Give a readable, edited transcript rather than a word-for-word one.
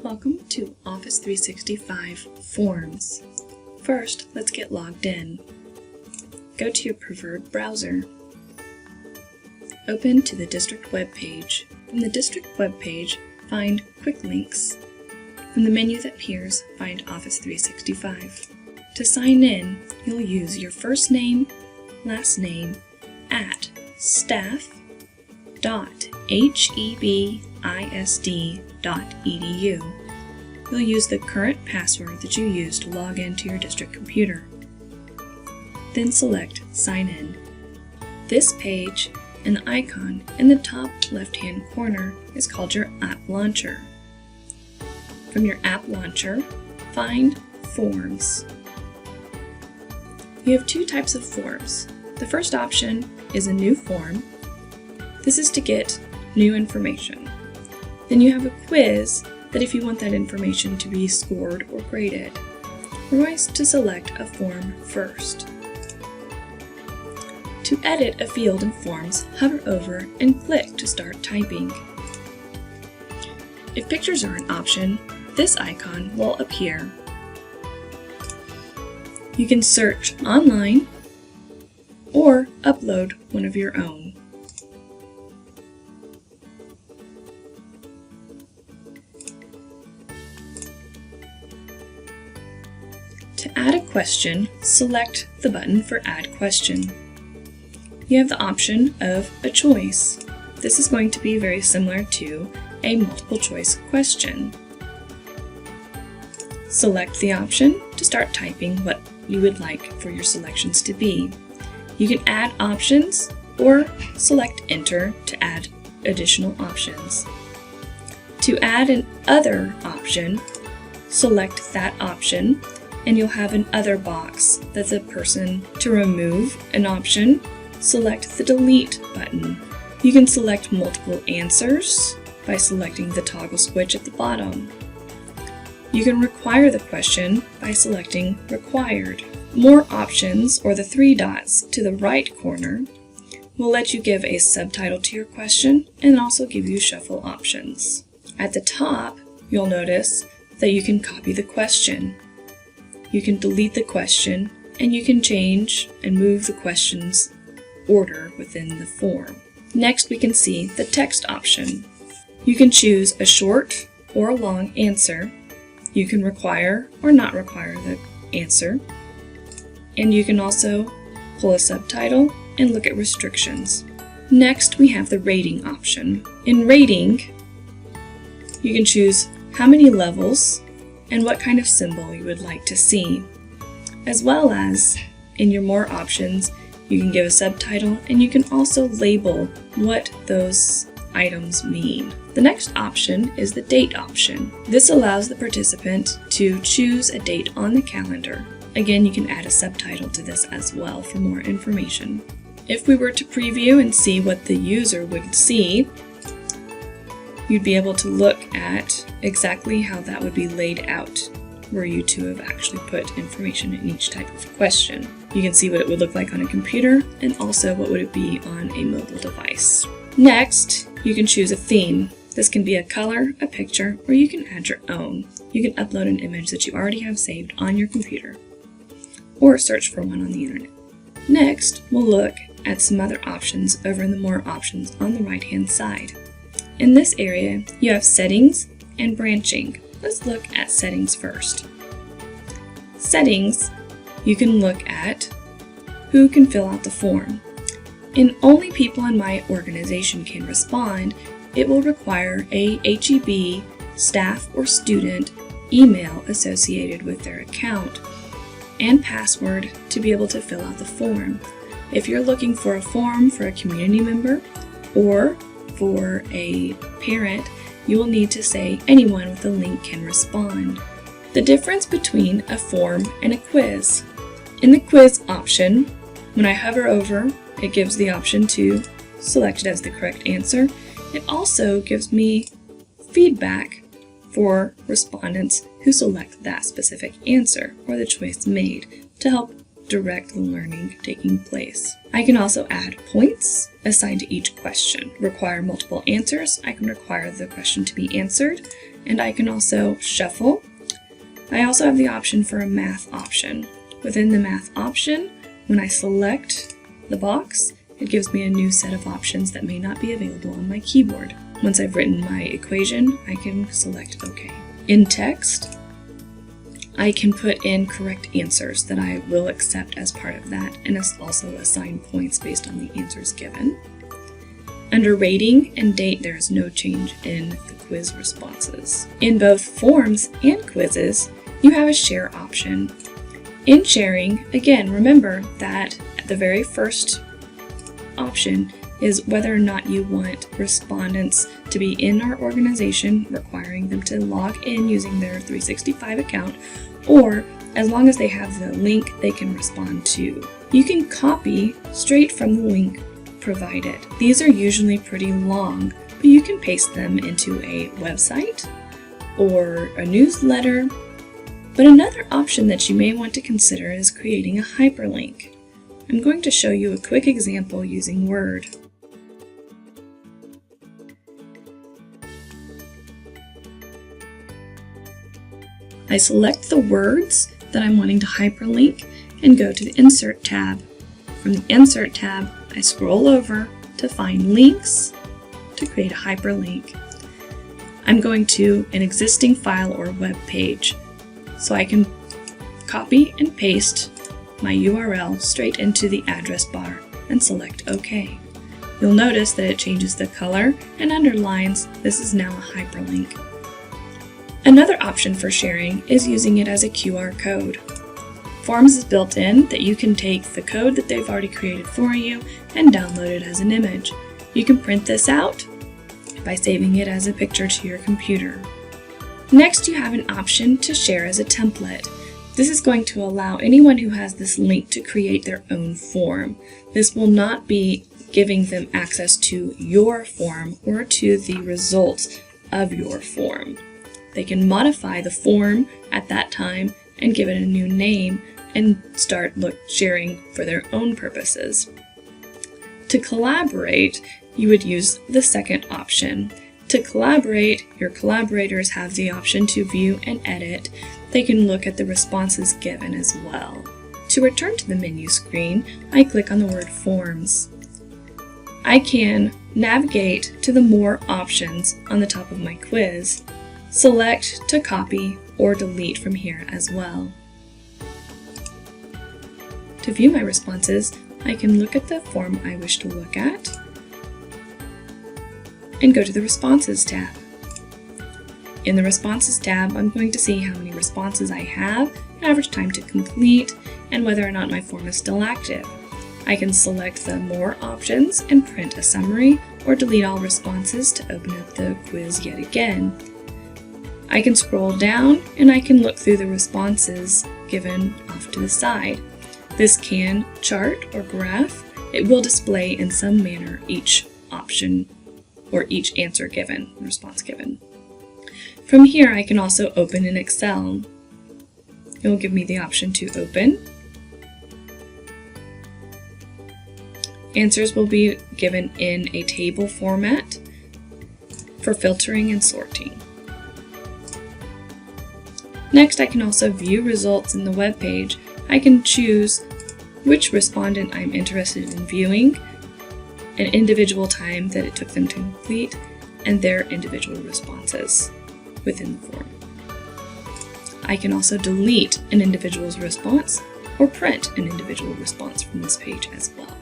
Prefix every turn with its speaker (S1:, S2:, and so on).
S1: Welcome to Office 365 Forms. First, let's get logged in. Go to your preferred browser. Open to the district web page. From the district web page, find Quick Links. From the menu that appears, find Office 365. To sign in, you'll use your first name, last name, at staff.hebisd.edu. You'll use the current password that you use to log into your district computer. Then select Sign In. This page and the icon in the top left-hand corner is called your App Launcher. From your App Launcher, find Forms. You have two types of forms. The first option is a new form. This is to get new information. Then you have a quiz that if you want that information to be scored or graded. We're going to select a form first. To edit a field in Forms, hover over and click to start typing. If pictures are an option, this icon will appear. You can search online or upload one of your own. To add a question, select the button for Add Question. You have the option of a choice. This is going to be very similar to a multiple choice question. Select the option to start typing what you would like for your selections to be. You can add options or select Enter to add additional options. To add an Other option, select that option and you'll have an Other box that's a person. To remove an option, select the Delete button. You can select multiple answers by selecting the toggle switch at the bottom. You can require the question by selecting Required. More options, or the three dots to the right corner, will let you give a subtitle to your question and also give you shuffle options. At the top, you'll notice that you can copy the question. You can delete the question, and you can change and move the question's order within the form. Next, we can see the text option. You can choose a short or a long answer. You can require or not require the answer. And you can also pull a subtitle and look at restrictions. Next, we have the rating option. In rating, you can choose how many levels and what kind of symbol you would like to see. As well as, in your More options, you can give a subtitle and you can also label what those items mean. The next option is the Date option. This allows the participant to choose a date on the calendar. Again, you can add a subtitle to this as well for more information. If we were to preview and see what the user would see, you'd be able to look at exactly how that would be laid out were you to have actually put information in each type of question. You can see what it would look like on a computer and also what would it be on a mobile device. Next, you can choose a theme. This can be a color, a picture, or you can add your own. You can upload an image that you already have saved on your computer, or search for one on the internet. Next, we'll look at some other options over in the More options on the right-hand side. In this area, you have Settings and Branching. Let's look at Settings first. Settings, you can look at who can fill out the form. And only people in my organization can respond. It will require a HEB staff or student email associated with their account and password to be able to fill out the form. If you're looking for a form for a community member or for a parent, you will need to say anyone with a link can respond. The difference between a form and a quiz. In the quiz option, when I hover over, it gives the option to select it as the correct answer. It also gives me feedback for respondents who select that specific answer or the choice made to help direct the learning taking place. I can also add points assigned to each question. Require multiple answers. I can require the question to be answered and I can also shuffle. I also have the option for a math option. Within the math option, when I select the box, it gives me a new set of options that may not be available on my keyboard. Once I've written my equation, I can select OK. In text, I can put in correct answers that I will accept as part of that, and also assign points based on the answers given. Under rating and date, there is no change in the quiz responses. In both forms and quizzes, you have a share option. In sharing, again, remember that the very first option is whether or not you want respondents to be in our organization, requiring them to log in using their 365 account, or as long as they have the link they can respond to. You can copy straight from the link provided. These are usually pretty long, but you can paste them into a website or a newsletter. But another option that you may want to consider is creating a hyperlink. I'm going to show you a quick example using Word. I select the words that I'm wanting to hyperlink and go to the Insert tab. From the Insert tab, I scroll over to find links to create a hyperlink. I'm going to an existing file or web page, so I can copy and paste my URL straight into the address bar and select OK. You'll notice that it changes the color and underlines this is now a hyperlink. Another option for sharing is using it as a QR code. Forms is built in that you can take the code that they've already created for you and download it as an image. You can print this out by saving it as a picture to your computer. Next, you have an option to share as a template. This is going to allow anyone who has this link to create their own form. This will not be giving them access to your form or to the results of your form. They can modify the form at that time and give it a new name and start sharing for their own purposes. To collaborate, you would use the second option. To collaborate, your collaborators have the option to view and edit. They can look at the responses given as well. To return to the menu screen, I click on the word Forms. I can navigate to the More options on the top of my quiz, select to copy or delete from here as well. To view my responses, I can look at the form I wish to look at and go to the Responses tab. In the Responses tab, I'm going to see how many responses I have, average time to complete, and whether or not my form is still active. I can select the More options and print a summary, or delete all responses to open up the quiz yet again. I can scroll down and I can look through the responses given off to the side. This can chart or graph. It will display in some manner each option or each answer given, response given. From here, I can also open in Excel. It will give me the option to open. Answers will be given in a table format for filtering and sorting. Next, I can also view results in the web page. I can choose which respondent I'm interested in viewing, an individual time that it took them to complete, and their individual responses within the form. I can also delete an individual's response or print an individual response from this page as well.